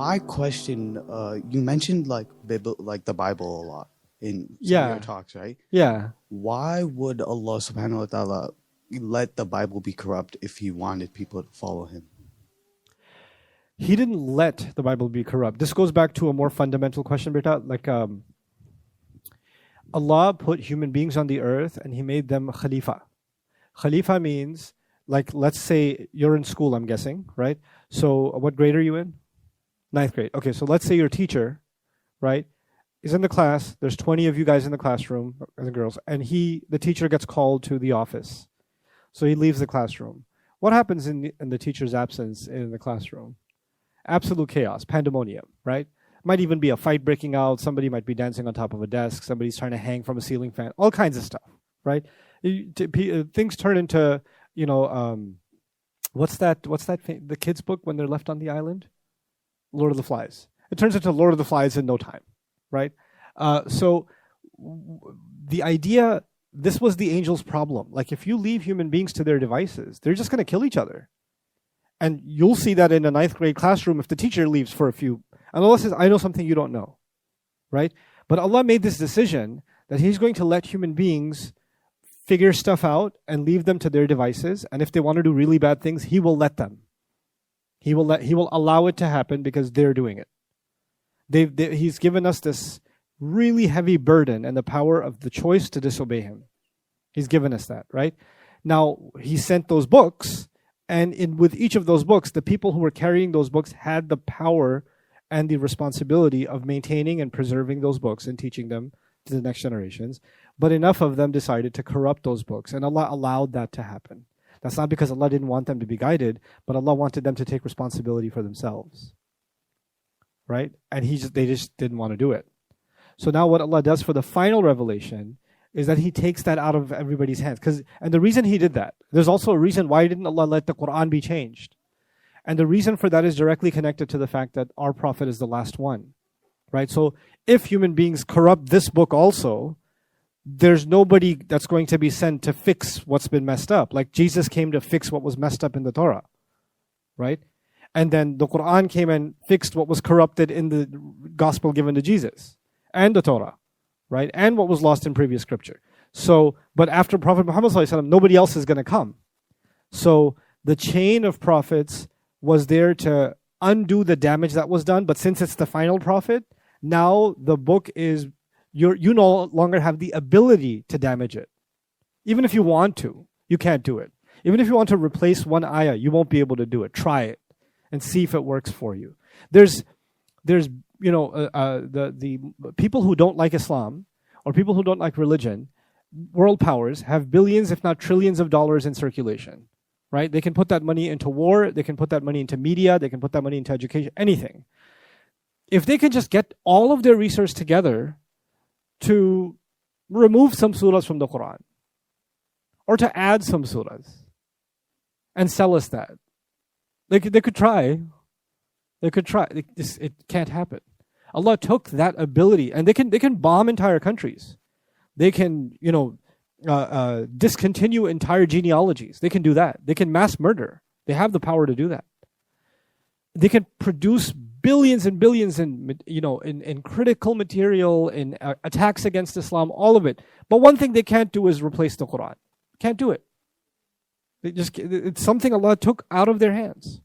My question, you mentioned like like the Bible a lot in some of your Yeah, talks, right? yeah. Why would Allah subhanahu wa ta'ala let the Bible be corrupt if he wanted people to follow him? He didn't let the Bible be corrupt. This goes back to a more fundamental question, Beta. Allah put human beings on the earth and He made them Khalifa. Khalifa means, like, let's say you're in school, I'm guessing, right? So, what grade are you in? Ninth grade. Okay, so let's say your teacher, right, is in the class. There's 20 of you guys in the classroom, the girls, and the teacher gets called to the office. So he leaves the classroom. What happens in the teacher's absence in the classroom? Absolute chaos, pandemonium, right? Might even be a fight breaking out. Somebody might be dancing on top of a desk. Somebody's trying to hang from a ceiling fan. All kinds of stuff, right? Things turn into, what's that? The kids' book when they're left on the island? Lord of the Flies. It turns into Lord of the Flies in no time, right? The idea, this was the angel's problem. Like, if you leave human beings to their devices, they're just going to kill each other. And you'll see that in a ninth grade classroom if the teacher leaves for a few. And Allah says, I know something you don't know, right? But Allah made this decision that He's going to let human beings figure stuff out and leave them to their devices. And if they want to do really bad things, He will let them. He will allow it to happen because they're doing it. He's given us this really heavy burden and the power of the choice to disobey Him. He's given us that, right? Now, He sent those books, and with each of those books, the people who were carrying those books had the power and the responsibility of maintaining and preserving those books and teaching them to the next generations. But enough of them decided to corrupt those books, and Allah allowed that to happen. That's not because Allah didn't want them to be guided, but Allah wanted them to take responsibility for themselves, right? And they just didn't want to do it. So now what Allah does for the final revelation is that He takes that out of everybody's hands. And the reason He did that, there's also a reason why didn't Allah let the Quran be changed. And the reason for that is directly connected to the fact that our Prophet is the last one, right? So if human beings corrupt this book also, there's nobody that's going to be sent to fix what's been messed up. Like Jesus came to fix what was messed up in the Torah, right? And then the Quran came and fixed what was corrupted in the gospel given to Jesus and the Torah, right? And what was lost in previous scripture. So, but after Prophet Muhammad ﷺ, nobody else is going to come. So the chain of prophets was there to undo the damage that was done. But since it's the final prophet, now the book is, you no longer have the ability to damage it. Even if you want to, you can't do it. Even if you want to replace one ayah, you won't be able to do it. Try it and see if it works for you. There's the people who don't like Islam or people who don't like religion, world powers have billions, if not trillions of dollars in circulation, right? They can put that money into war. They can put that money into media. They can put that money into education, anything. If they can just get all of their research together to remove some surahs from the Quran or to add some surahs and sell us that, they could try. They could try. It can't happen. Allah took that ability, and they can bomb entire countries. They can, discontinue entire genealogies. They can do that. They can mass murder. They have the power to do that. They can produce billions and billions in critical material, in attacks against Islam, all of it. But one thing they can't do is replace the Quran. Can't do it. It's something Allah took out of their hands.